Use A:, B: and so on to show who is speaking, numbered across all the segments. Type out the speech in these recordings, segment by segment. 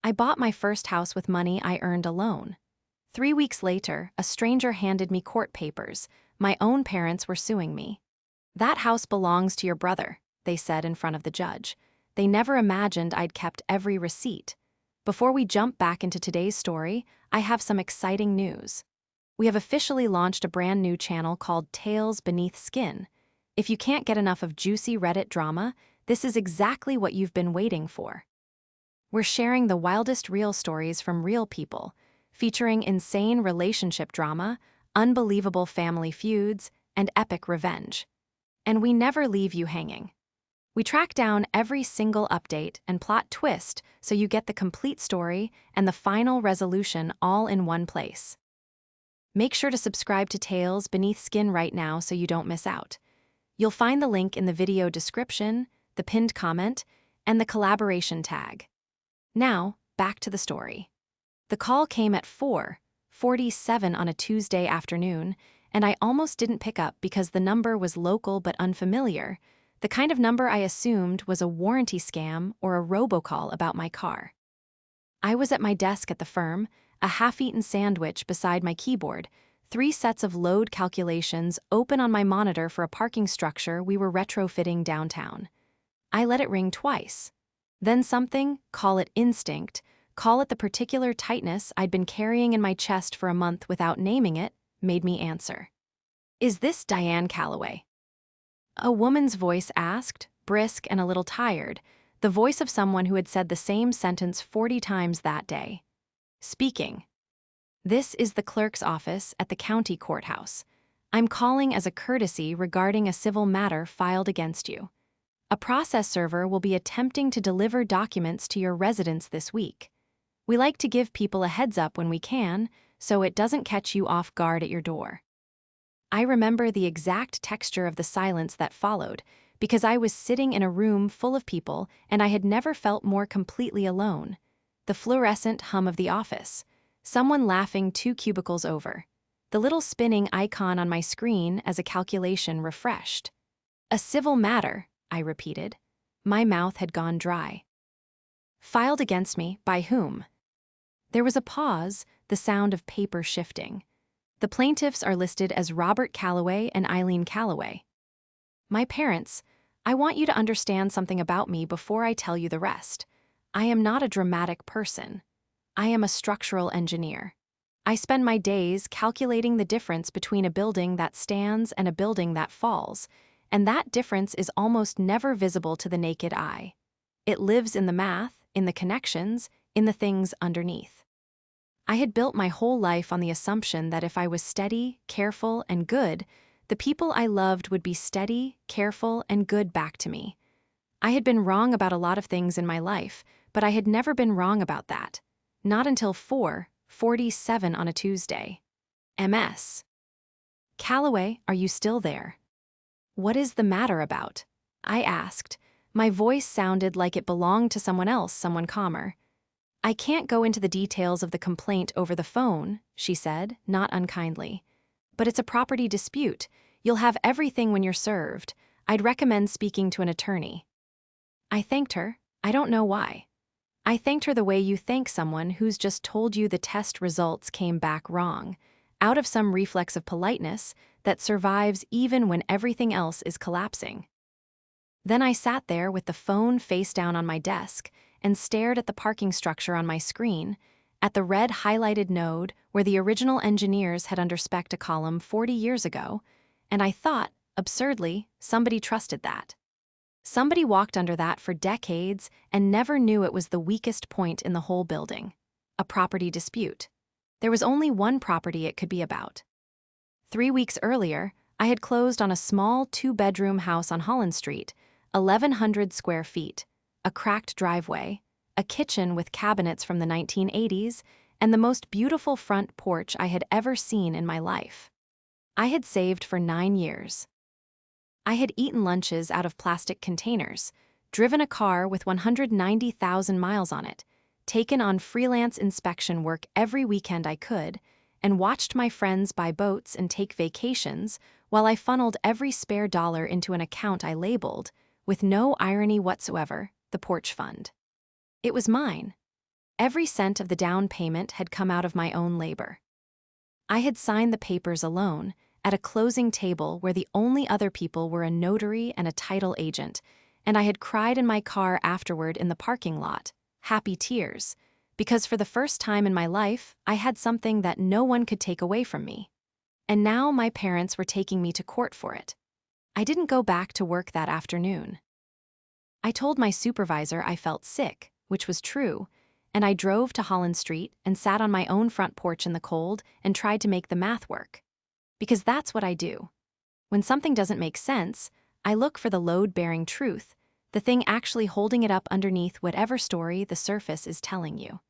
A: I bought my first house with money I earned alone. 3 weeks later, a stranger handed me court papers. My own parents were suing me. "That house belongs to your brother," they said in front of the judge. They never imagined I'd kept every receipt. Before we jump back into today's story, I have some exciting news. We have officially launched a brand new channel called Tales Beneath Skin. If you can't get enough of juicy Reddit drama, this is exactly what you've been waiting for. We're sharing the wildest real stories from real people, featuring insane relationship drama, unbelievable family feuds, and epic revenge. And we never leave you hanging. We track down every single update and plot twist so you get the complete story and the final resolution all in one place. Make sure to subscribe to Tales Beneath Skin right now so you don't miss out. You'll find the link in the video description, the pinned comment, and the collaboration tag. Now, back to the story. The call came at 4:47 on a Tuesday afternoon, and I almost didn't pick up because the number was local but unfamiliar, the kind of number I assumed was a warranty scam or a robocall about my car. I was at my desk at the firm, a half-eaten sandwich beside my keyboard, 3 sets of load calculations open on my monitor for a parking structure we were retrofitting downtown. I let it ring twice. Then something, call it instinct, call it the particular tightness I'd been carrying in my chest for a month without naming it, made me answer. "Is this Diane Calloway?" A woman's voice asked, brisk and a little tired, the voice of someone who had said the same sentence 40 times that day. "Speaking. This is the clerk's office at the county courthouse. I'm calling as a courtesy regarding a civil matter filed against you. A process server will be attempting to deliver documents to your residence this week. We like to give people a heads up when we can, so it doesn't catch you off guard at your door." I remember the exact texture of the silence that followed, because I was sitting in a room full of people and I had never felt more completely alone. The fluorescent hum of the office, someone laughing 2 cubicles over, the little spinning icon on my screen as a calculation refreshed. "A civil matter," I repeated. My mouth had gone dry. "Filed against me, by whom?" There was a pause, the sound of paper shifting. "The plaintiffs are listed as Robert Calloway and Eileen Calloway." "My parents. I want you to understand something about me before I tell you the rest. I am not a dramatic person. I am a structural engineer. I spend my days calculating the difference between a building that stands and a building that falls, and that difference is almost never visible to the naked eye. It lives in the math, in the connections, in the things underneath. I had built my whole life on the assumption that if I was steady, careful, and good, the people I loved would be steady, careful, and good back to me. I had been wrong about a lot of things in my life, but I had never been wrong about that. Not until 4:47 on a Tuesday. MS. "Calloway, are you still there?" "What is the matter about?" I asked. My voice sounded like it belonged to someone else, someone calmer. "I can't go into the details of the complaint over the phone," she said, not unkindly. "But it's a property dispute. You'll have everything when you're served. I'd recommend speaking to an attorney." I thanked her. I don't know why. I thanked her the way you thank someone who's just told you the test results came back wrong, out of some reflex of politeness that survives even when everything else is collapsing. Then I sat there with the phone face down on my desk and stared at the parking structure on my screen, at the red highlighted node where the original engineers had underspec'd a column 40 years ago, and I thought, absurdly, somebody trusted that. Somebody walked under that for decades and never knew it was the weakest point in the whole building. A property dispute. There was only one property it could be about. 3 weeks earlier, I had closed on a small 2-bedroom house on Holland Street, 1,100 square feet, a cracked driveway, a kitchen with cabinets from the 1980s, and the most beautiful front porch I had ever seen in my life. I had saved for 9 years. I had eaten lunches out of plastic containers, driven a car with 190,000 miles on it, taken on freelance inspection work every weekend I could, and watched my friends buy boats and take vacations while I funneled every spare dollar into an account I labeled, with no irony whatsoever, the porch fund. It was mine. Every cent of the down payment had come out of my own labor. I had signed the papers alone, at a closing table where the only other people were a notary and a title agent, and I had cried in my car afterward in the parking lot, happy tears, because for the first time in my life, I had something that no one could take away from me. And now my parents were taking me to court for it. I didn't go back to work that afternoon. I told my supervisor I felt sick, which was true, and I drove to Holland Street and sat on my own front porch in the cold and tried to make the math work. Because that's what I do. When something doesn't make sense, I look for the load-bearing truth, the thing actually holding it up underneath whatever story the surface is telling you.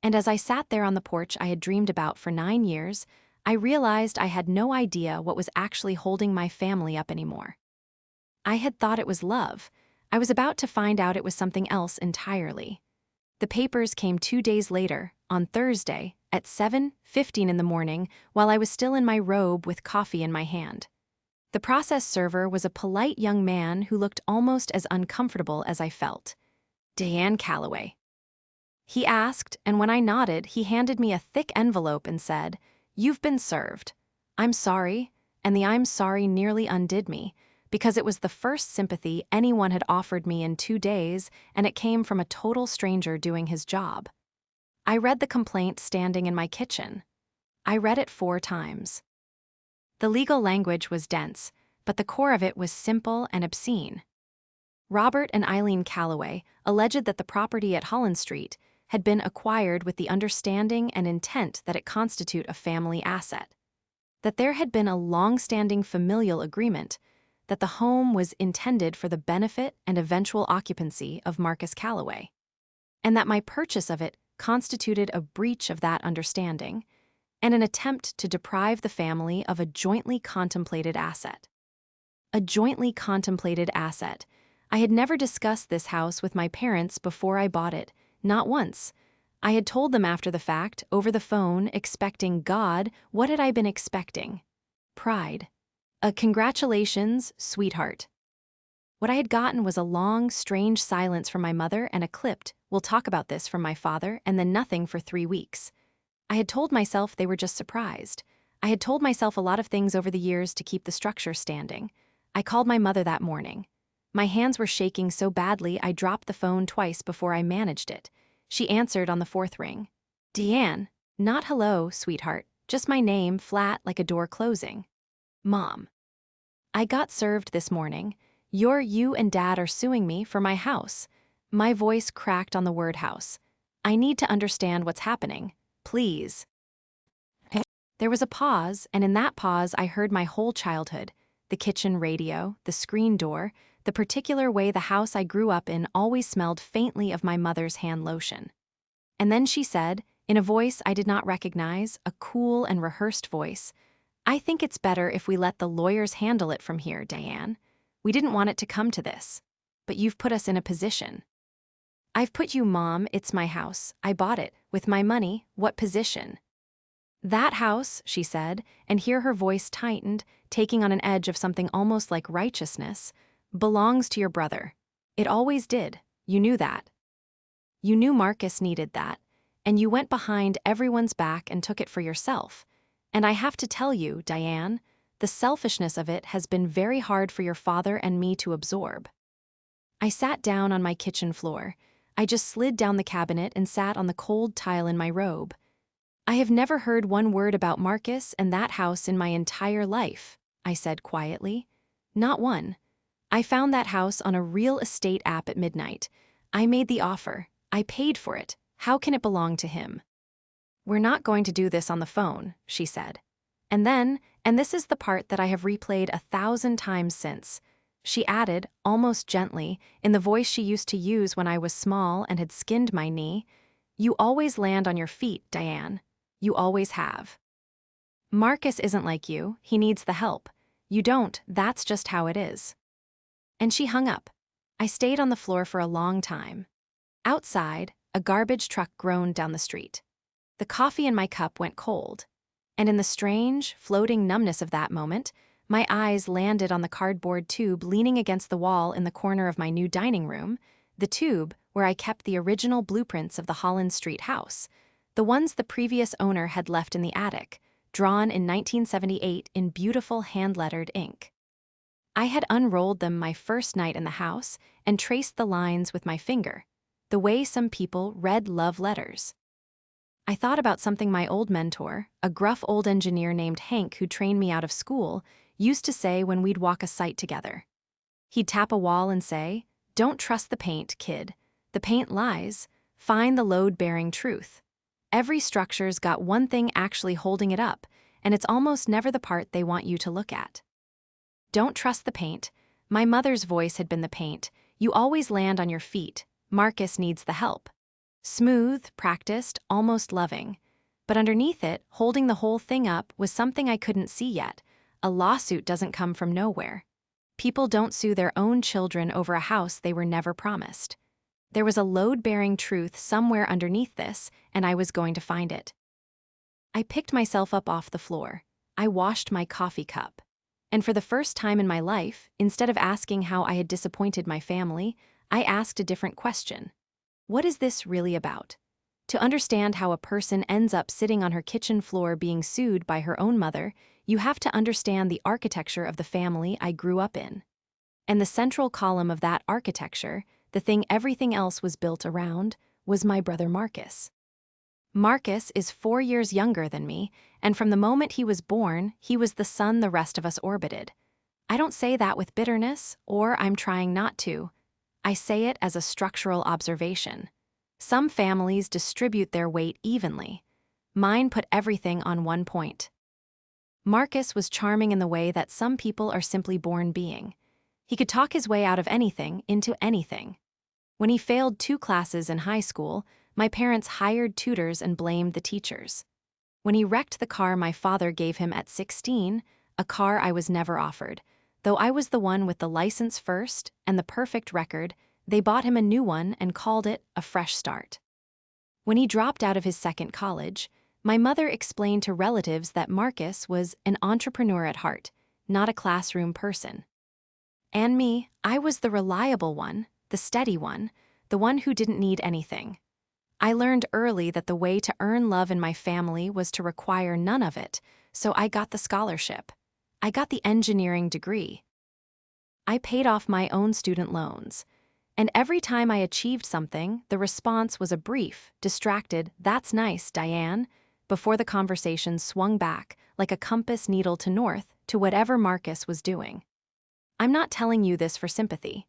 A: And as I sat there on the porch I had dreamed about for 9 years, I realized I had no idea what was actually holding my family up anymore. I had thought it was love. I was about to find out it was something else entirely. The papers came 2 days later, on Thursday, at 7:15 in the morning, while I was still in my robe with coffee in my hand. The process server was a polite young man who looked almost as uncomfortable as I felt. Diane Calloway. He asked, and when I nodded, he handed me a thick envelope and said, "You've been served. I'm sorry," and the "I'm sorry" nearly undid me, because it was the first sympathy anyone had offered me in 2 days, and it came from a total stranger doing his job. I read the complaint standing in my kitchen. I read it 4 times. The legal language was dense, but the core of it was simple and obscene. Robert and Eileen Calloway alleged that the property at Holland Street had been acquired with the understanding and intent that it constitute a family asset, that there had been a long-standing familial agreement, that the home was intended for the benefit and eventual occupancy of Marcus Calloway, and that my purchase of it constituted a breach of that understanding and an attempt to deprive the family of a jointly contemplated asset. A jointly contemplated asset. I had never discussed this house with my parents before I bought it, not once. I had told them after the fact, over the phone, expecting God. What had I been expecting? Pride. A "Congratulations, sweetheart." What I had gotten was a long, strange silence from my mother and a clipped "We'll talk about this" from my father, and then nothing for 3 weeks. I had told myself they were just surprised. I had told myself a lot of things over the years to keep the structure standing. I called my mother that morning. My hands were shaking so badly I dropped the phone twice before I managed it. She answered on the 4th ring. "Deanne, not hello, sweetheart, just my name, flat like a door closing. Mom. I got served this morning. You and Dad are suing me for my house." My voice cracked on the word house. "I need to understand what's happening. Please." There was a pause, and in that pause I heard my whole childhood. The kitchen radio, the screen door, the particular way the house I grew up in always smelled faintly of my mother's hand lotion. And then she said, in a voice I did not recognize, a cool and rehearsed voice, "I think it's better if we let the lawyers handle it from here, Diane. We didn't want it to come to this. But you've put us in a position." "I've put you, Mom. It's my house. I bought it. With my money. What position?" "That house," she said, and here her voice tightened, taking on an edge of something almost like righteousness, "belongs to your brother. It always did. You knew that. You knew Marcus needed that, and you went behind everyone's back and took it for yourself. And I have to tell you, Diane, the selfishness of it has been very hard for your father and me to absorb." I sat down on my kitchen floor. I just slid down the cabinet and sat on the cold tile in my robe. "I have never heard one word about Marcus and that house in my entire life," I said quietly. "Not one. I found that house on a real estate app at midnight. I made the offer. I paid for it. How can it belong to him?" "We're not going to do this on the phone," she said. And then, and this is the part that I have replayed 1,000 times since, she added, almost gently, in the voice she used to use when I was small and had skinned my knee, "You always land on your feet, Diane. You always have. Marcus isn't like you. He needs the help. You don't. That's just how it is." And she hung up. I stayed on the floor for a long time. Outside, a garbage truck groaned down the street. The coffee in my cup went cold. And in the strange, floating numbness of that moment, my eyes landed on the cardboard tube leaning against the wall in the corner of my new dining room, the tube where I kept the original blueprints of the Holland Street house, the ones the previous owner had left in the attic, drawn in 1978 in beautiful hand-lettered ink. I had unrolled them my first night in the house and traced the lines with my finger, the way some people read love letters. I thought about something my old mentor, a gruff old engineer named Hank who trained me out of school, used to say when we'd walk a site together. He'd tap a wall and say, "Don't trust the paint, kid. The paint lies. Find the load-bearing truth. Every structure's got one thing actually holding it up, and it's almost never the part they want you to look at." Don't trust the paint. My mother's voice had been the paint. You always land on your feet. Marcus needs the help. Smooth, practiced, almost loving. But underneath it, holding the whole thing up, was something I couldn't see yet. A lawsuit doesn't come from nowhere. People don't sue their own children over a house they were never promised. There was a load-bearing truth somewhere underneath this, and I was going to find it. I picked myself up off the floor. I washed my coffee cup. And for the first time in my life, instead of asking how I had disappointed my family, I asked a different question. What is this really about? To understand how a person ends up sitting on her kitchen floor being sued by her own mother, you have to understand the architecture of the family I grew up in. And the central column of that architecture, the thing everything else was built around, was my brother Marcus. Marcus is 4 years younger than me, and from the moment he was born, he was the sun the rest of us orbited. I don't say that with bitterness, or I'm trying not to. I say it as a structural observation. Some families distribute their weight evenly. Mine put everything on one point. Marcus was charming in the way that some people are simply born being. He could talk his way out of anything into anything. When he failed 2 classes in high school, my parents hired tutors and blamed the teachers. When he wrecked the car my father gave him at 16, a car I was never offered, though I was the one with the license first and the perfect record, they bought him a new one and called it a fresh start. When he dropped out of his second college, my mother explained to relatives that Marcus was an entrepreneur at heart, not a classroom person. And me, I was the reliable one, the steady one, the one who didn't need anything. I learned early that the way to earn love in my family was to require none of it, so I got the scholarship. I got the engineering degree. I paid off my own student loans. And every time I achieved something, the response was a brief, distracted, "That's nice, Diane," before the conversation swung back, like a compass needle to north, to whatever Marcus was doing. I'm not telling you this for sympathy.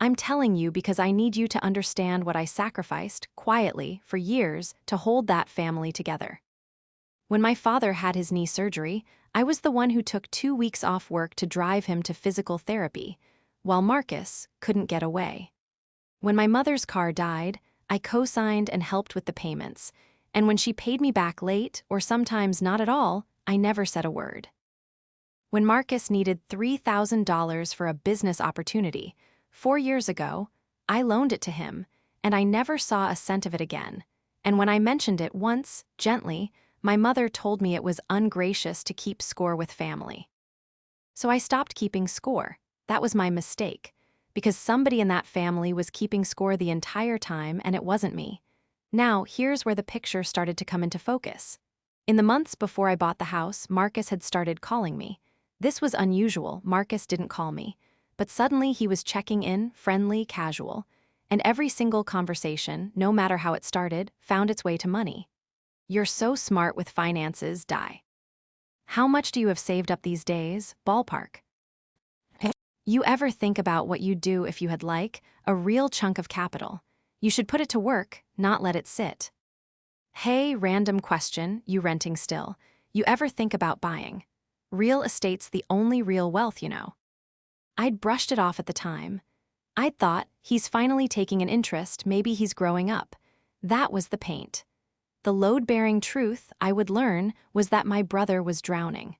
A: I'm telling you because I need you to understand what I sacrificed, quietly, for years, to hold that family together. When my father had his knee surgery, I was the one who took 2 weeks off work to drive him to physical therapy, while Marcus couldn't get away. When my mother's car died, I co-signed and helped with the payments, and when she paid me back late, or sometimes not at all, I never said a word. When Marcus needed $3,000 for a business opportunity, 4 years ago, I loaned it to him, and I never saw a cent of it again. And when I mentioned it once, gently, my mother told me it was ungracious to keep score with family. So I stopped keeping score. That was my mistake, because somebody in that family was keeping score the entire time and it wasn't me. Now, here's where the picture started to come into focus. In the months before I bought the house, Marcus had started calling me. This was unusual. Marcus didn't call me. But suddenly he was checking in, friendly, casual. And every single conversation, no matter how it started, found its way to money. "You're so smart with finances, Di. How much do you have saved up these days? Ballpark. You ever think about what you'd do if you had a real chunk of capital? You should put it to work, not let it sit. Hey, random question, you renting still. You ever think about buying? Real estate's the only real wealth, you know." I'd brushed it off at the time. I'd thought, he's finally taking an interest, maybe he's growing up. That was the paint. The load-bearing truth I would learn was that my brother was drowning.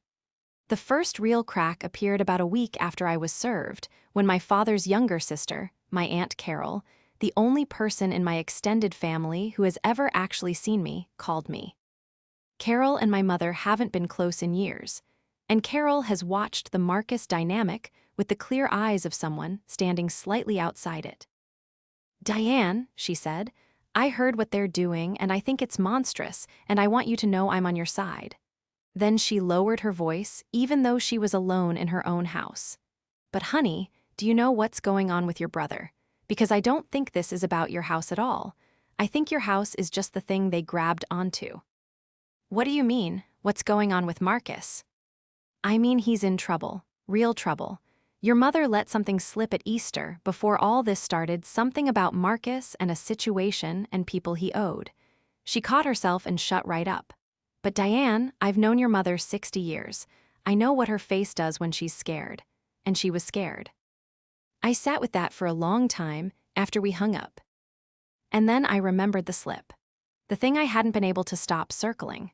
A: The first real crack appeared about a week after I was served, when my father's younger sister, my Aunt Carol, the only person in my extended family who has ever actually seen me, called me. Carol and my mother haven't been close in years, and Carol has watched the Marcus dynamic with the clear eyes of someone standing slightly outside it. "Diane," she said, "I heard what they're doing and I think it's monstrous, and I want you to know I'm on your side." Then she lowered her voice, even though she was alone in her own house. "But honey, do you know what's going on with your brother? Because I don't think this is about your house at all. I think your house is just the thing they grabbed onto." "What do you mean? What's going on with Marcus?" "I mean he's in trouble, real trouble. Your mother let something slip at Easter before all this started, something about Marcus and a situation and people he owed. She caught herself and shut right up. But Diane, I've known your mother 60 years. I know what her face does when she's scared." And she was scared. I sat with that for a long time after we hung up. And then I remembered the slip. The thing I hadn't been able to stop circling.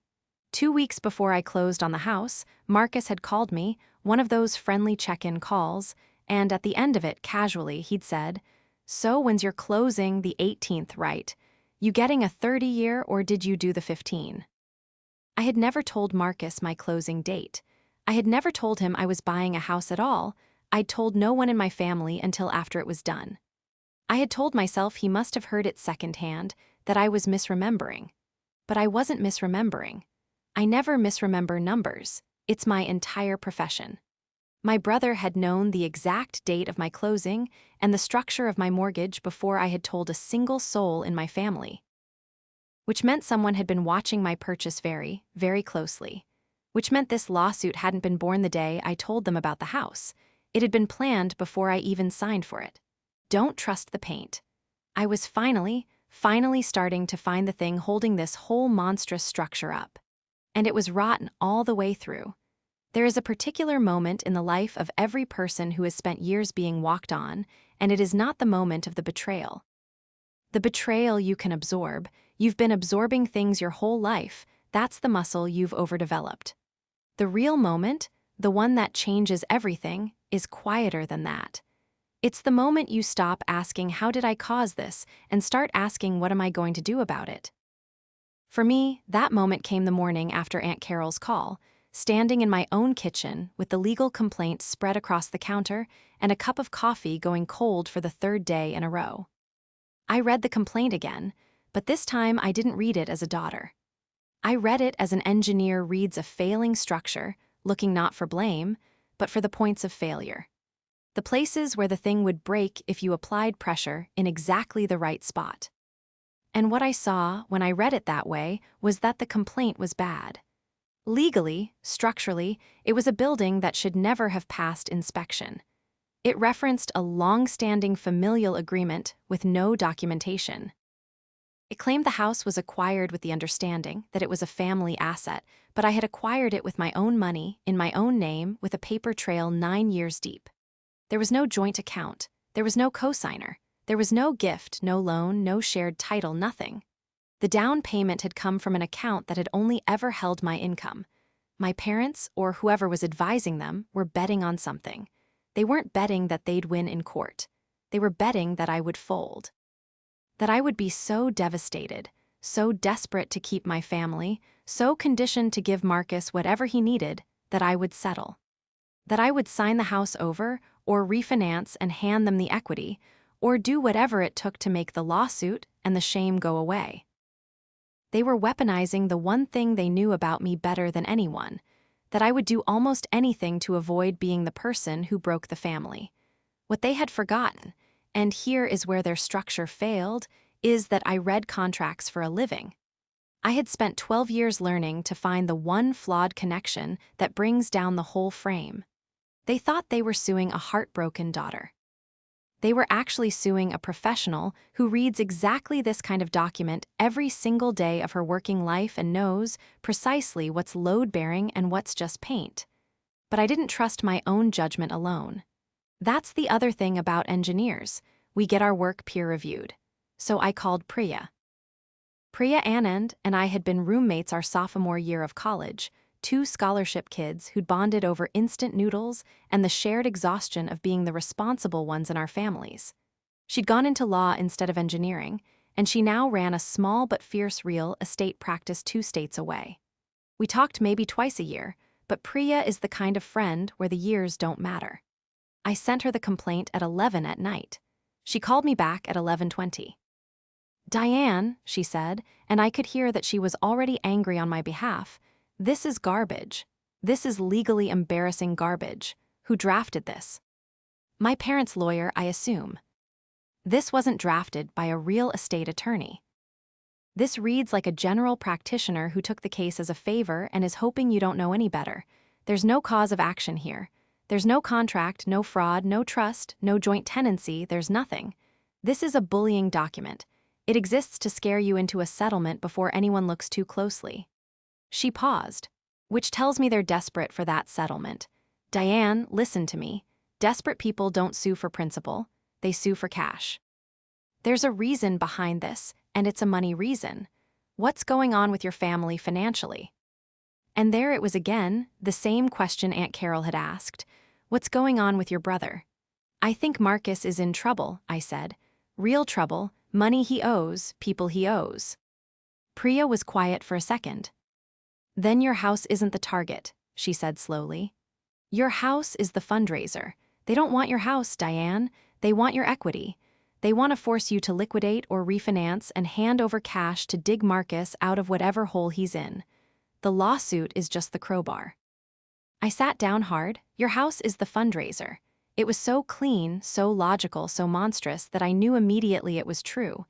A: 2 weeks before I closed on the house, Marcus had called me, one of those friendly check-in calls, and at the end of it, casually, he'd said, "So when's your closing? The 18th, right? You getting a 30-year or did you do the 15?" I had never told Marcus my closing date. I had never told him I was buying a house at all. I'd told no one in my family until after it was done. I had told myself he must have heard it secondhand, that I was misremembering. But I wasn't misremembering. I never misremember numbers. It's my entire profession. My brother had known the exact date of my closing and the structure of my mortgage before I had told a single soul in my family. Which meant someone had been watching my purchase very, very closely. Which meant this lawsuit hadn't been born the day I told them about the house. It had been planned before I even signed for it. Don't trust the paint. I was finally starting to find the thing holding this whole monstrous structure up. And it was rotten all the way through. There is a particular moment in the life of every person who has spent years being walked on, and it is not the moment of the betrayal. The betrayal you can absorb. You've been absorbing things your whole life. That's the muscle you've overdeveloped. The real moment, the one that changes everything, is quieter than that. It's the moment you stop asking, "How did I cause this?" and start asking, "What am I going to do about it?" For me, that moment came the morning after Aunt Carol's call, standing in my own kitchen with the legal complaint spread across the counter and a cup of coffee going cold for the third day in a row. I read the complaint again, but this time I didn't read it as a daughter. I read it as an engineer reads a failing structure, looking not for blame, but for the points of failure. The places where the thing would break if you applied pressure in exactly the right spot. And what I saw when I read it that way was that the complaint was bad. Legally, structurally, it was a building that should never have passed inspection. It referenced a long-standing familial agreement with no documentation. It claimed the house was acquired with the understanding that it was a family asset, but I had acquired it with my own money, in my own name, with a paper trail 9 years deep. There was no joint account. There was no cosigner. There was no gift, no loan, no shared title, nothing. The down payment had come from an account that had only ever held my income. My parents, or whoever was advising them, were betting on something. They weren't betting that they'd win in court. They were betting that I would fold. That I would be so devastated, so desperate to keep my family, so conditioned to give Marcus whatever he needed, that I would settle. That I would sign the house over, or refinance and hand them the equity, or do whatever it took to make the lawsuit and the shame go away. They were weaponizing the one thing they knew about me better than anyone, that I would do almost anything to avoid being the person who broke the family. What they had forgotten, and here is where their structure failed, is that I read contracts for a living. I had spent 12 years learning to find the one flawed connection that brings down the whole frame. They thought they were suing a heartbroken daughter. They were actually suing a professional who reads exactly this kind of document every single day of her working life and knows precisely what's load-bearing and what's just paint. But I didn't trust my own judgment alone. That's the other thing about engineers. We get our work peer-reviewed. So I called Priya. Priya Anand and I had been roommates our sophomore year of college, 2 scholarship kids who'd bonded over instant noodles and the shared exhaustion of being the responsible ones in our families. She'd gone into law instead of engineering, and she now ran a small but fierce real estate practice 2 states away. We talked maybe twice a year, but Priya is the kind of friend where the years don't matter. I sent her the complaint at 11 at night. She called me back at 11:20. "Diane," she said, and I could hear that she was already angry on my behalf. "This is garbage. This is legally embarrassing garbage. Who drafted this?" "My parents' lawyer, I assume." "This wasn't drafted by a real estate attorney. This reads like a general practitioner who took the case as a favor and is hoping you don't know any better. There's no cause of action here. There's no contract, no fraud, no trust, no joint tenancy, there's nothing. This is a bullying document. It exists to scare you into a settlement before anyone looks too closely." She paused, which tells me they're desperate for that settlement. "Diane, listen to me. Desperate people don't sue for principal, they sue for cash. There's a reason behind this, and it's a money reason. What's going on with your family financially?" And there it was again, the same question Aunt Carol had asked. "What's going on with your brother?" "I think Marcus is in trouble," I said. "Real trouble, money he owes, people he owes." Priya was quiet for a second. "Then your house isn't the target," she said slowly. "Your house is the fundraiser. They don't want your house, Diane. They want your equity. They want to force you to liquidate or refinance and hand over cash to dig Marcus out of whatever hole he's in. The lawsuit is just the crowbar." I sat down hard. Your house is the fundraiser. It was so clean, so logical, so monstrous that I knew immediately it was true.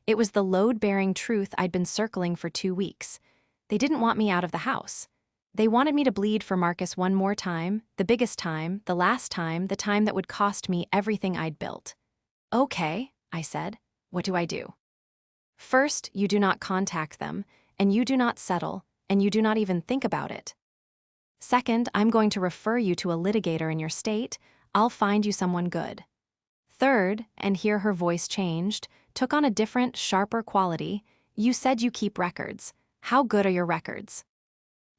A: It was the load-bearing truth I'd been circling for 2 weeks. They didn't want me out of the house. They wanted me to bleed for Marcus one more time, the biggest time, the last time, the time that would cost me everything I'd built. "Okay," I said. "What do I do?" "First, you do not contact them, and you do not settle, and you do not even think about it. Second, I'm going to refer you to a litigator in your state. I'll find you someone good. Third," and here her voice changed, took on a different, sharper quality, "you said you keep records. How good are your records?"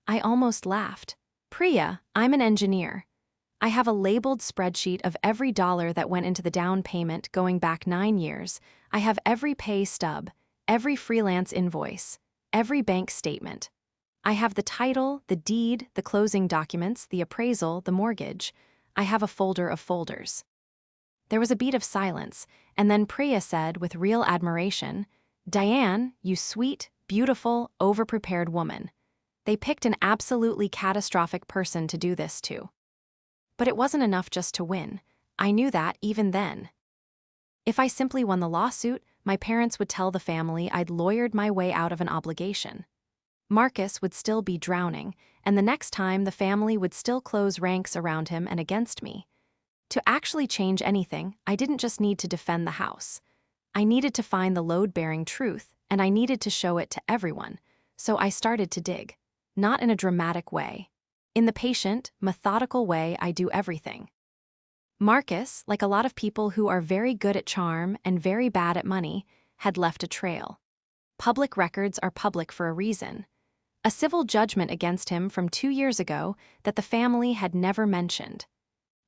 A: I almost laughed. "Priya, I'm an engineer. I have a labeled spreadsheet of every dollar that went into the down payment going back 9 years. I have every pay stub, every freelance invoice, every bank statement. I have the title, the deed, the closing documents, the appraisal, the mortgage. I have a folder of folders." There was a beat of silence, and then Priya said with real admiration, "Diane, you sweet, beautiful, overprepared woman. They picked an absolutely catastrophic person to do this to." But it wasn't enough just to win. I knew that even then. If I simply won the lawsuit, my parents would tell the family I'd lawyered my way out of an obligation. Marcus would still be drowning, and the next time the family would still close ranks around him and against me. To actually change anything, I didn't just need to defend the house. I needed to find the load-bearing truth, and I needed to show it to everyone. So I started to dig. Not in a dramatic way. In the patient, methodical way I do everything. Marcus, like a lot of people who are very good at charm and very bad at money, had left a trail. Public records are public for a reason. A civil judgment against him from 2 years ago that the family had never mentioned.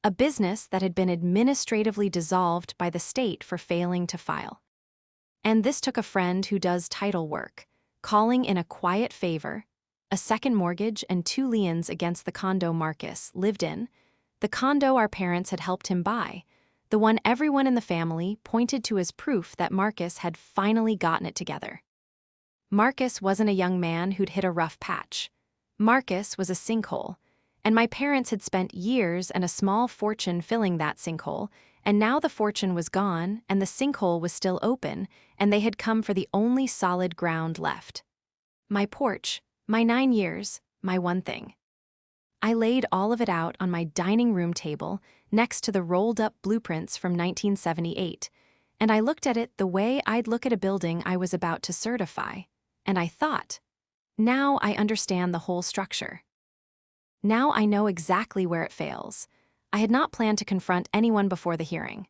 A: A business that had been administratively dissolved by the state for failing to file. And this took a friend who does title work, calling in a quiet favor, a second mortgage and 2 liens against the condo Marcus lived in, the condo our parents had helped him buy, the one everyone in the family pointed to as proof that Marcus had finally gotten it together. Marcus wasn't a young man who'd hit a rough patch. Marcus was a sinkhole, and my parents had spent years and a small fortune filling that sinkhole, and now the fortune was gone and the sinkhole was still open, and they had come for the only solid ground left. My porch, my 9 years, my one thing. I laid all of it out on my dining room table next to the rolled-up blueprints from 1978, and I looked at it the way I'd look at a building I was about to certify, and I thought, now I understand the whole structure. Now I know exactly where it fails. I had not planned to confront anyone before the hearing.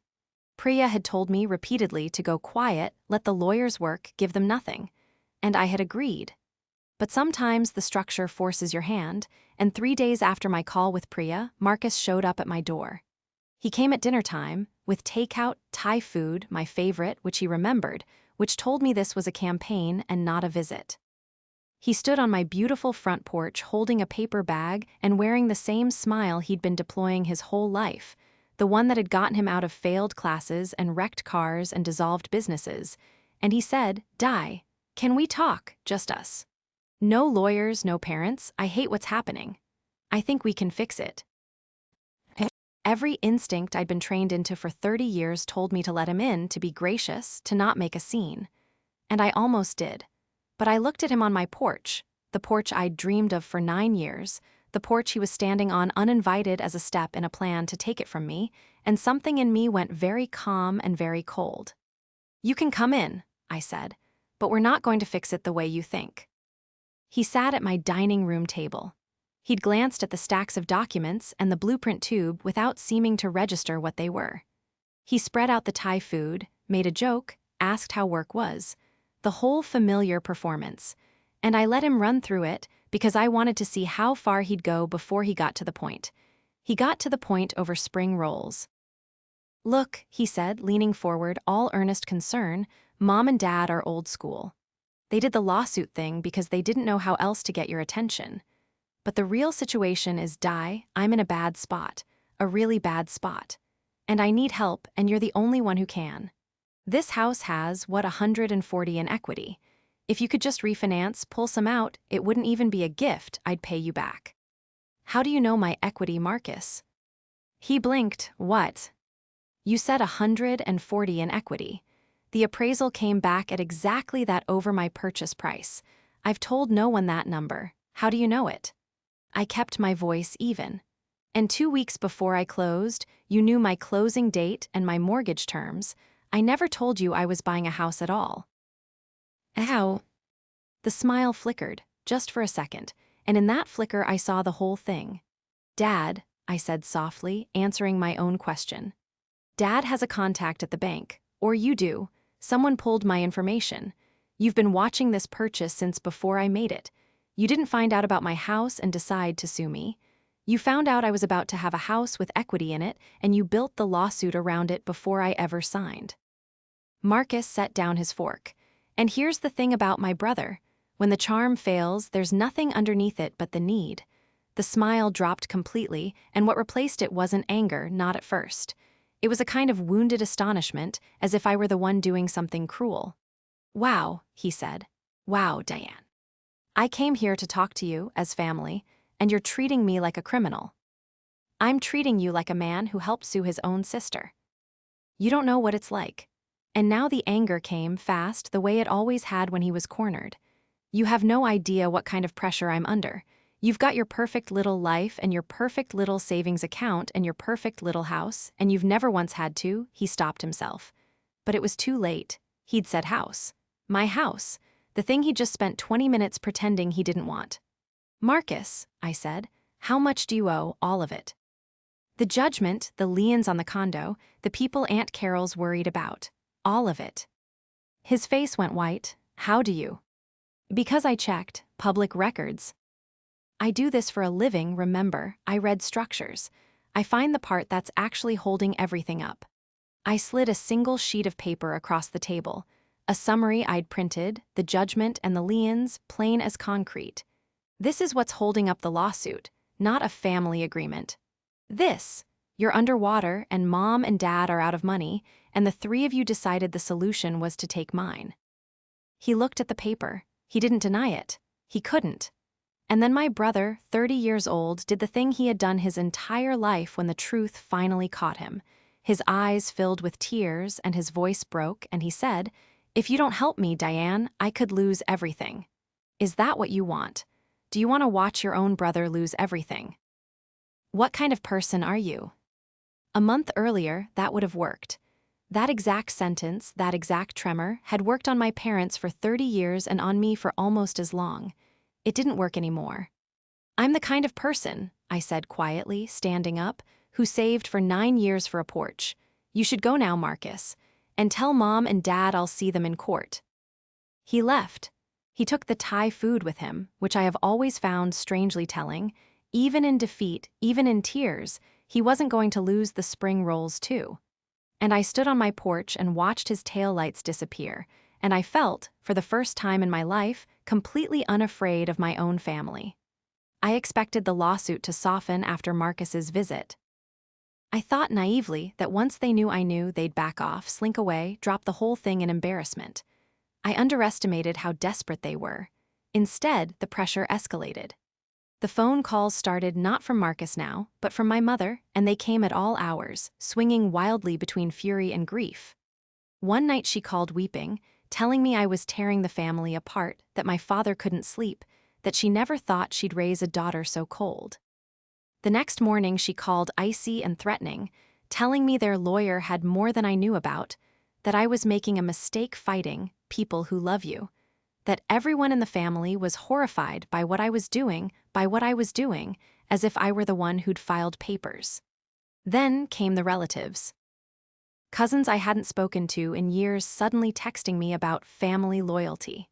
A: Priya had told me repeatedly to go quiet, let the lawyers work, give them nothing, and I had agreed. But sometimes the structure forces your hand, and 3 days after my call with Priya, Marcus showed up at my door. He came at dinner time, with takeout, Thai food, my favorite, which he remembered, which told me this was a campaign and not a visit. He stood on my beautiful front porch holding a paper bag and wearing the same smile he'd been deploying his whole life, the one that had gotten him out of failed classes and wrecked cars and dissolved businesses. And he said, "Di, can we talk, just us? No lawyers, no parents. I hate what's happening. I think we can fix it." Every instinct I'd been trained into for 30 years told me to let him in, to be gracious, to not make a scene. And I almost did. But I looked at him on my porch, the porch I'd dreamed of for 9 years, the porch he was standing on uninvited as a step in a plan to take it from me, and something in me went very calm and very cold. "You can come in," I said, "but we're not going to fix it the way you think." He sat at my dining room table. He'd glanced at the stacks of documents and the blueprint tube without seeming to register what they were. He spread out the Thai food, made a joke, asked how work was. The whole familiar performance. And I let him run through it because I wanted to see how far he'd go before he got to the point. He got to the point over spring rolls. "Look," he said, leaning forward, all earnest concern, "Mom and Dad are old school. They did the lawsuit thing because they didn't know how else to get your attention. But the real situation is, Di, I'm in a bad spot, a really bad spot. And I need help, and you're the only one who can. This house has, 140 in equity. If you could just refinance, pull some out, it wouldn't even be a gift, I'd pay you back." "How do you know my equity, Marcus?" He blinked. "What?" "You said 140 in equity. The appraisal came back at exactly that over my purchase price. I've told no one that number. How do you know it?" I kept my voice even. "And 2 weeks before I closed, you knew my closing date and my mortgage terms. I never told you I was buying a house at all." "How?" The smile flickered, just for a second, and in that flicker I saw the whole thing. "Dad," I said softly, answering my own question. "Dad has a contact at the bank, or you do. Someone pulled my information. You've been watching this purchase since before I made it. You didn't find out about my house and decide to sue me. You found out I was about to have a house with equity in it, and you built the lawsuit around it before I ever signed." Marcus set down his fork. "And here's the thing about my brother. When the charm fails, there's nothing underneath it but the need." The smile dropped completely, and what replaced it wasn't anger, not at first. It was a kind of wounded astonishment, as if I were the one doing something cruel. "Wow," he said. "Wow, Diane. I came here to talk to you, as family, and you're treating me like a criminal. I'm treating you like a man who helped sue his own sister. You don't know what it's like." And now the anger came fast, the way it always had when he was cornered. "You have no idea what kind of pressure I'm under. You've got your perfect little life and your perfect little savings account and your perfect little house, and you've never once had to." He stopped himself. But it was too late. He'd said house. My house. The thing he just spent 20 minutes pretending he didn't want. "Marcus," I said, "how much do you owe, all of it? The judgment, the liens on the condo, the people Aunt Carol's worried about. All of it." His face went white. "How do you?" "Because I checked. Public records. I do this for a living, remember. I read structures. I find the part that's actually holding everything up." I slid a single sheet of paper across the table. A summary I'd printed, the judgment and the liens, plain as concrete. "This is what's holding up the lawsuit, not a family agreement. This. You're underwater and Mom and Dad are out of money, and the 3 of you decided the solution was to take mine." He looked at the paper. He didn't deny it. He couldn't. And then my brother, 30 years old, did the thing he had done his entire life when the truth finally caught him. His eyes filled with tears and his voice broke, and he said, "If you don't help me, Diane, I could lose everything. Is that what you want? Do you want to watch your own brother lose everything? What kind of person are you?" A month earlier, that would have worked. That exact sentence, that exact tremor, had worked on my parents for 30 years and on me for almost as long. It didn't work anymore. "I'm the kind of person," I said quietly, standing up, "who saved for 9 years for a porch. You should go now, Marcus. And tell Mom and Dad I'll see them in court." He left. He took the Thai food with him, which I have always found strangely telling. Even in defeat, even in tears, he wasn't going to lose the spring rolls too. And I stood on my porch and watched his taillights disappear, and I felt, for the first time in my life, completely unafraid of my own family. I expected the lawsuit to soften after Marcus's visit. I thought naively that once they knew I knew, they'd back off, slink away, drop the whole thing in embarrassment. I underestimated how desperate they were. Instead, the pressure escalated. The phone calls started not from Marcus now, but from my mother, and they came at all hours, swinging wildly between fury and grief. One night she called weeping, telling me I was tearing the family apart, that my father couldn't sleep, that she never thought she'd raise a daughter so cold. The next morning she called icy and threatening, telling me their lawyer had more than I knew about, that I was making a mistake fighting people who love you, that everyone in the family was horrified by what I was doing, as if I were the one who'd filed papers. Then came the relatives. Cousins I hadn't spoken to in years suddenly texting me about family loyalty.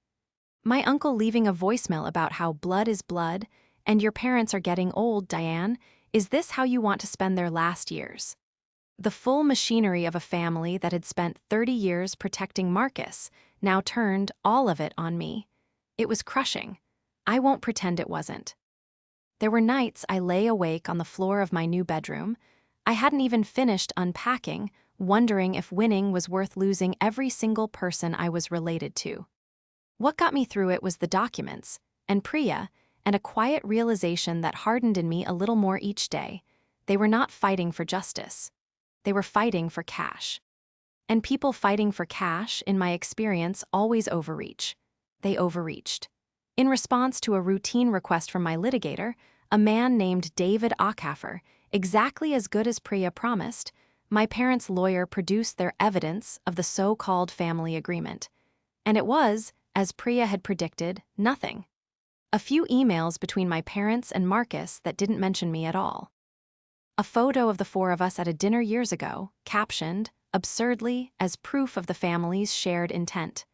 A: My uncle leaving a voicemail about how blood is blood, and your parents are getting old, Diane. Is this how you want to spend their last years? The full machinery of a family that had spent 30 years protecting Marcus now turned all of it on me. It was crushing. I won't pretend it wasn't. There were nights I lay awake on the floor of my new bedroom. I hadn't even finished unpacking, wondering if winning was worth losing every single person I was related to. What got me through it was the documents, and Priya, and a quiet realization that hardened in me a little more each day. They were not fighting for justice. They were fighting for cash. And people fighting for cash, in my experience, always overreach. They overreached. In response to a routine request from my litigator, a man named David Ockhafer, exactly as good as Priya promised, my parents' lawyer produced their evidence of the so-called family agreement. And it was, as Priya had predicted, nothing. A few emails between my parents and Marcus that didn't mention me at all. A photo of the four of us at a dinner years ago, captioned, absurdly, as proof of the family's shared intent.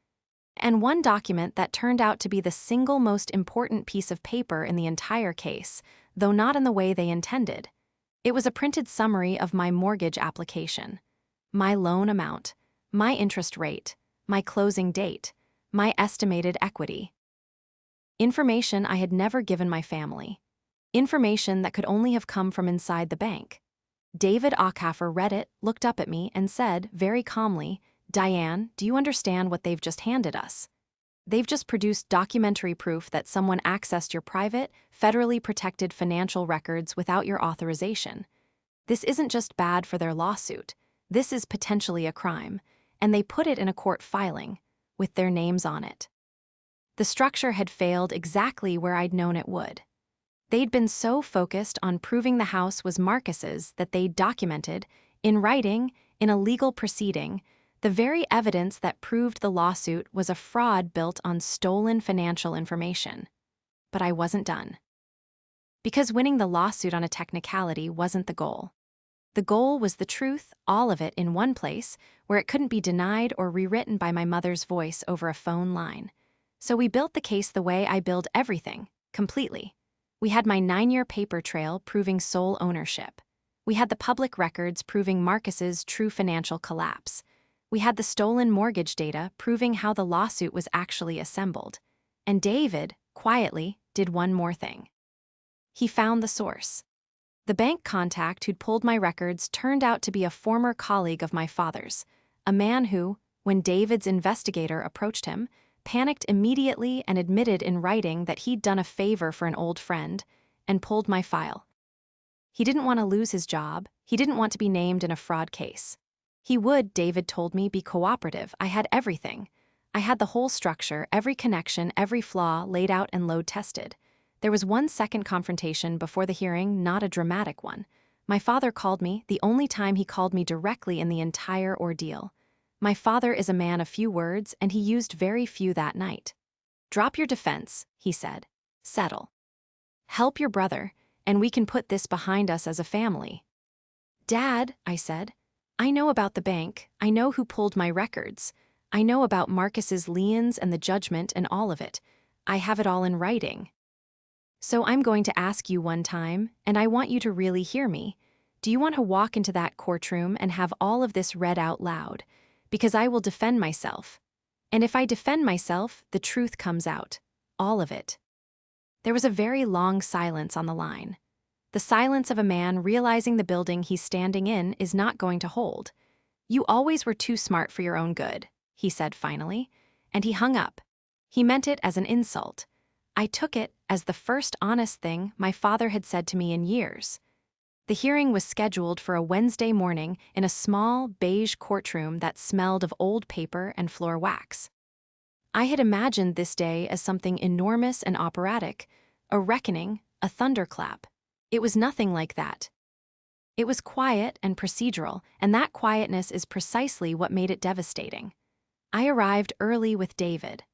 A: And one document that turned out to be the single most important piece of paper in the entire case, though not in the way they intended. It was a printed summary of my mortgage application. My loan amount, my interest rate, my closing date, my estimated equity. Information I had never given my family. Information that could only have come from inside the bank. David Ockhafer read it, looked up at me, and said, very calmly, "Diane, do you understand what they've just handed us? They've just produced documentary proof that someone accessed your private, federally protected financial records without your authorization. This isn't just bad for their lawsuit. This is potentially a crime, and they put it in a court filing, with their names on it." The structure had failed exactly where I'd known it would. They'd been so focused on proving the house was Marcus's that they'd documented, in writing, in a legal proceeding, the very evidence that proved the lawsuit was a fraud built on stolen financial information. But I wasn't done. Because winning the lawsuit on a technicality wasn't the goal. The goal was the truth, all of it in one place, where it couldn't be denied or rewritten by my mother's voice over a phone line. So we built the case the way I build everything, completely. We had my 9-year paper trail proving sole ownership. We had the public records proving Marcus's true financial collapse. We had the stolen mortgage data proving how the lawsuit was actually assembled. And David, quietly, did one more thing. He found the source. The bank contact who'd pulled my records turned out to be a former colleague of my father's, a man who, when David's investigator approached him, panicked immediately and admitted in writing that he'd done a favor for an old friend and pulled my file. He didn't want to lose his job. He didn't want to be named in a fraud case. He would, David told me, be cooperative. I had everything. I had the whole structure, every connection, every flaw laid out and load tested. There was one second confrontation before the hearing, not a dramatic one. My father called me, the only time he called me directly in the entire ordeal. My father is a man of few words, and he used very few that night. "Drop your defense," he said. "Settle. Help your brother, and we can put this behind us as a family." "Dad," I said, "I know about the bank. I know who pulled my records. I know about Marcus's liens and the judgment and all of it. I have it all in writing. So I'm going to ask you one time, and I want you to really hear me. Do you want to walk into that courtroom and have all of this read out loud? Because I will defend myself. And if I defend myself, the truth comes out. All of it." There was a very long silence on the line. The silence of a man realizing the building he's standing in is not going to hold. "You always were too smart for your own good," he said finally, and he hung up. He meant it as an insult. I took it as the first honest thing my father had said to me in years. The hearing was scheduled for a Wednesday morning in a small, beige courtroom that smelled of old paper and floor wax. I had imagined this day as something enormous and operatic, a reckoning, a thunderclap. It was nothing like that. It was quiet and procedural, and that quietness is precisely what made it devastating. I arrived early with David.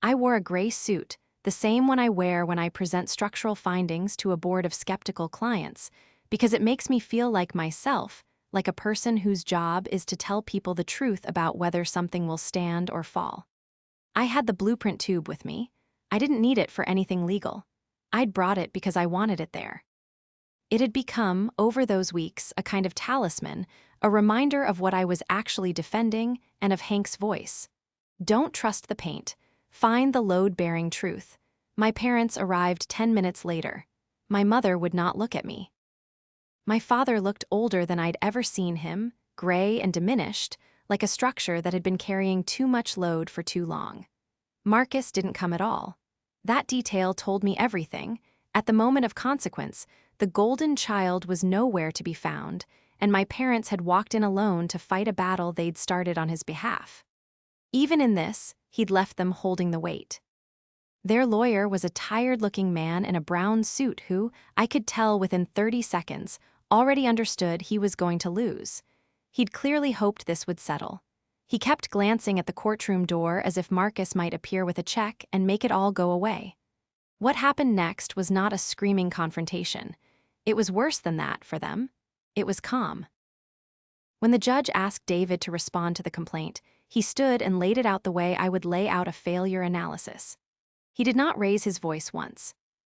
A: I wore a gray suit, the same one I wear when I present structural findings to a board of skeptical clients, because it makes me feel like myself, like a person whose job is to tell people the truth about whether something will stand or fall. I had the blueprint tube with me. I didn't need it for anything legal. I'd brought it because I wanted it there. It had become, over those weeks, a kind of talisman, a reminder of what I was actually defending and of Hank's voice. Don't trust the paint. Find the load-bearing truth. My parents arrived 10 minutes later. My mother would not look at me. My father looked older than I'd ever seen him, gray and diminished, like a structure that had been carrying too much load for too long. Marcus didn't come at all. That detail told me everything. At the moment of consequence, the golden child was nowhere to be found, and my parents had walked in alone to fight a battle they'd started on his behalf. Even in this, he'd left them holding the weight. Their lawyer was a tired-looking man in a brown suit who, I could tell within 30 seconds, already understood he was going to lose. He'd clearly hoped this would settle. He kept glancing at the courtroom door as if Marcus might appear with a check and make it all go away. What happened next was not a screaming confrontation. It was worse than that for them. It was calm. When the judge asked David to respond to the complaint, he stood and laid it out the way I would lay out a failure analysis. He did not raise his voice once.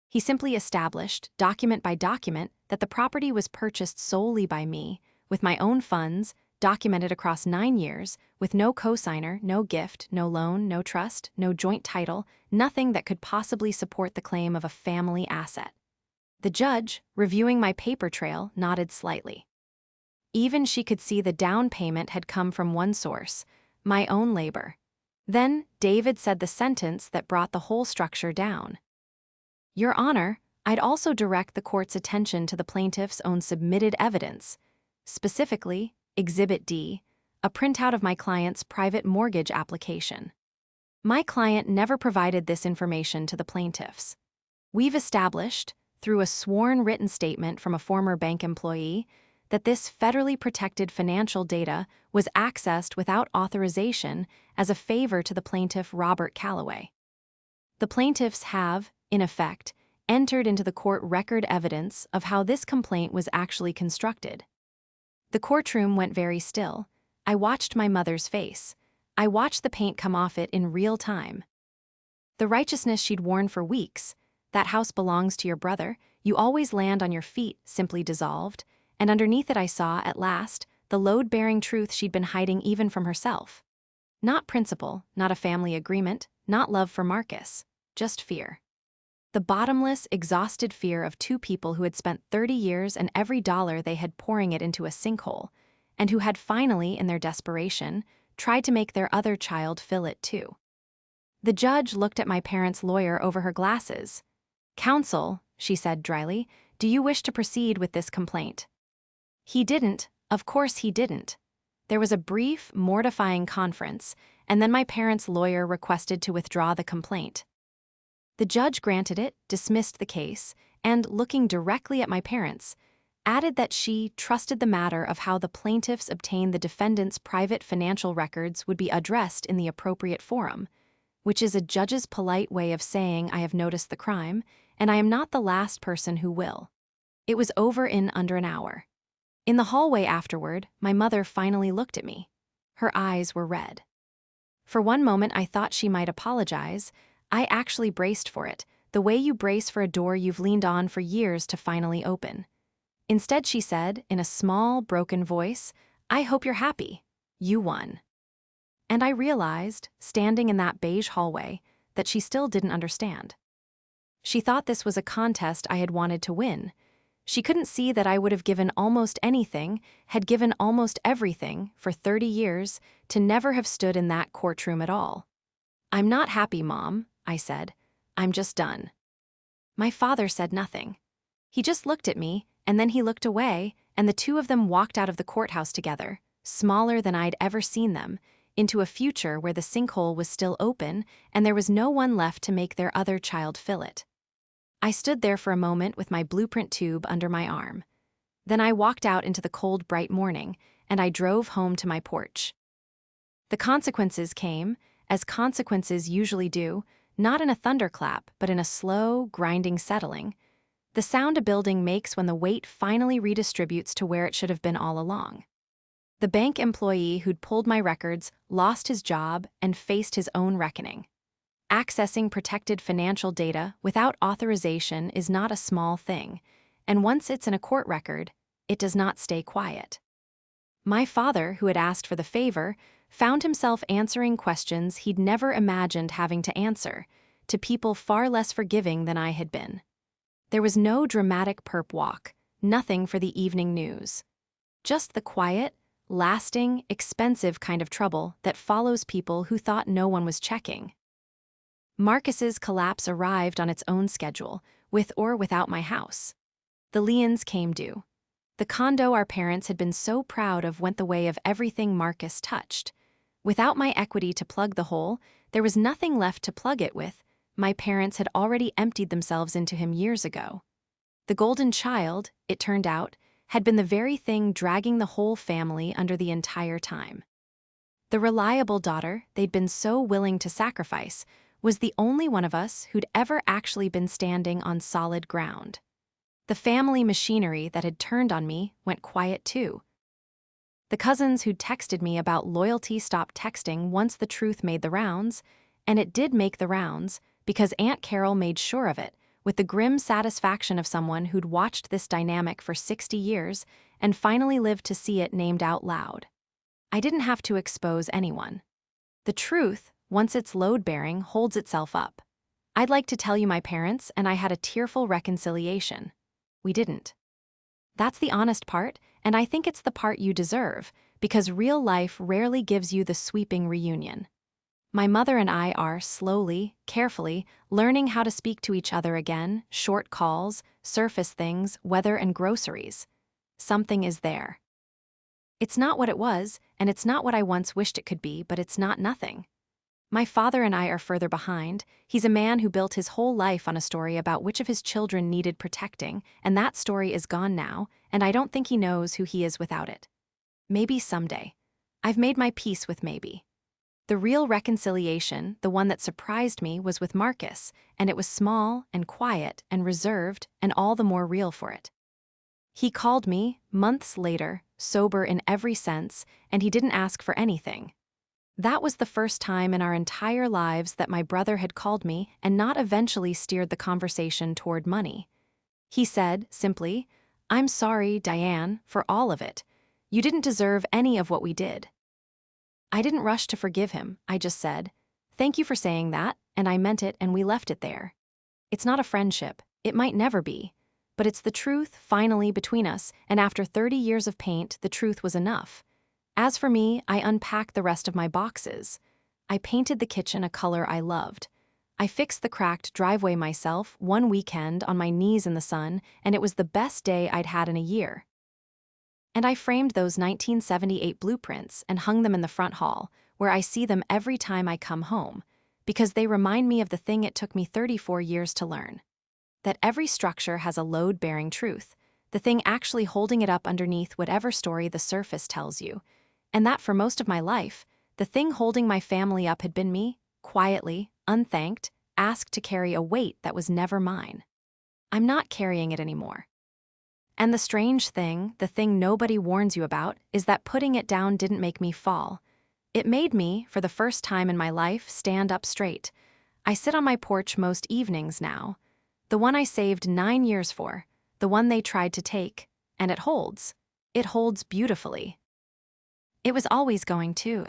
A: He simply established, document by document, that the property was purchased solely by me, with my own funds, documented across 9 years, with no cosigner, no gift, no loan, no trust, no joint title, nothing that could possibly support the claim of a family asset. The judge, reviewing my paper trail, nodded slightly. Even she could see the down payment had come from one source, my own labor. Then David said the sentence that brought the whole structure down. "Your Honor, I'd also direct the court's attention to the plaintiff's own submitted evidence, specifically, Exhibit D, a printout of my client's private mortgage application. My client never provided this information to the plaintiffs. We've established, through a sworn written statement from a former bank employee, that this federally protected financial data was accessed without authorization as a favor to the plaintiff Robert Calloway. The plaintiffs have, in effect, entered into the court record evidence of how this complaint was actually constructed." The courtroom went very still. I watched my mother's face. I watched the paint come off it in real time. The righteousness she'd worn for weeks, "That house belongs to your brother, you always land on your feet," simply dissolved, and underneath it I saw, at last, the load-bearing truth she'd been hiding even from herself. Not principle, not a family agreement, not love for Marcus, just fear. The bottomless, exhausted fear of two people who had spent 30 years and every dollar they had pouring it into a sinkhole, and who had finally, in their desperation, tried to make their other child fill it too. The judge looked at my parents' lawyer over her glasses. "Counsel," she said dryly, "do you wish to proceed with this complaint?" He didn't, of course he didn't. There was a brief, mortifying conference, and then my parents' lawyer requested to withdraw the complaint. The judge granted it, dismissed the case, and, looking directly at my parents, added that she trusted the matter of how the plaintiffs obtained the defendant's private financial records would be addressed in the appropriate forum, which is a judge's polite way of saying I have noticed the crime, and I am not the last person who will. It was over in under an hour. In the hallway afterward, my mother finally looked at me. Her eyes were red. For one moment I thought she might apologize. I actually braced for it, the way you brace for a door you've leaned on for years to finally open. Instead, she said, in a small, broken voice, "I hope you're happy. You won." And I realized, standing in that beige hallway, that she still didn't understand. She thought this was a contest I had wanted to win. She couldn't see that I would have given almost anything, had given almost everything, for 30 years, to never have stood in that courtroom at all. "I'm not happy, Mom," I said. "I'm just done." My father said nothing. He just looked at me, and then he looked away, and the two of them walked out of the courthouse together, smaller than I'd ever seen them, into a future where the sinkhole was still open and there was no one left to make their other child fill it. I stood there for a moment with my blueprint tube under my arm. Then I walked out into the cold, bright morning, and I drove home to my porch. The consequences came, as consequences usually do, not in a thunderclap, but in a slow, grinding settling. The sound a building makes when the weight finally redistributes to where it should have been all along. The bank employee who'd pulled my records lost his job and faced his own reckoning. Accessing protected financial data without authorization is not a small thing, and once it's in a court record, it does not stay quiet. My father, who had asked for the favor, found himself answering questions he'd never imagined having to answer, to people far less forgiving than I had been. There was no dramatic perp walk, nothing for the evening news. Just the quiet, lasting, expensive kind of trouble that follows people who thought no one was checking. Marcus's collapse arrived on its own schedule, with or without my house. The liens came due. The condo our parents had been so proud of went the way of everything Marcus touched. Without my equity to plug the hole, there was nothing left to plug it with. My parents had already emptied themselves into him years ago. The golden child, it turned out, had been the very thing dragging the whole family under the entire time. The reliable daughter they'd been so willing to sacrifice was the only one of us who'd ever actually been standing on solid ground. The family machinery that had turned on me went quiet too. The cousins who'd texted me about loyalty stopped texting once the truth made the rounds, and it did make the rounds because Aunt Carol made sure of it, with the grim satisfaction of someone who'd watched this dynamic for 60 years and finally lived to see it named out loud. I didn't have to expose anyone. The truth, once it's load-bearing, holds itself up. I'd like to tell you my parents and I had a tearful reconciliation. We didn't. That's the honest part, and I think it's the part you deserve, because real life rarely gives you the sweeping reunion. My mother and I are slowly, carefully, learning how to speak to each other again, short calls, surface things, weather and groceries. Something is there. It's not what it was, and it's not what I once wished it could be, but it's not nothing. My father and I are further behind. He's a man who built his whole life on a story about which of his children needed protecting, and that story is gone now, and I don't think he knows who he is without it. Maybe someday. I've made my peace with maybe. The real reconciliation, the one that surprised me, was with Marcus, and it was small and quiet and reserved and all the more real for it. He called me, months later, sober in every sense, and he didn't ask for anything. That was the first time in our entire lives that my brother had called me and not eventually steered the conversation toward money. He said, simply, "I'm sorry, Diane, for all of it. You didn't deserve any of what we did." I didn't rush to forgive him, I just said, "Thank you for saying that," and I meant it, and we left it there. It's not a friendship, it might never be, but it's the truth finally between us, and after 30 years of paint, the truth was enough. As for me, I unpacked the rest of my boxes. I painted the kitchen a color I loved. I fixed the cracked driveway myself one weekend on my knees in the sun, and it was the best day I'd had in a year. And I framed those 1978 blueprints and hung them in the front hall, where I see them every time I come home, because they remind me of the thing it took me 34 years to learn. That every structure has a load-bearing truth, the thing actually holding it up underneath whatever story the surface tells you, and that for most of my life, the thing holding my family up had been me, quietly, unthanked, asked to carry a weight that was never mine. I'm not carrying it anymore. And the strange thing, the thing nobody warns you about, is that putting it down didn't make me fall. It made me, for the first time in my life, stand up straight. I sit on my porch most evenings now. The one I saved 9 years for, the one they tried to take, and it holds. It holds beautifully. It was always going to.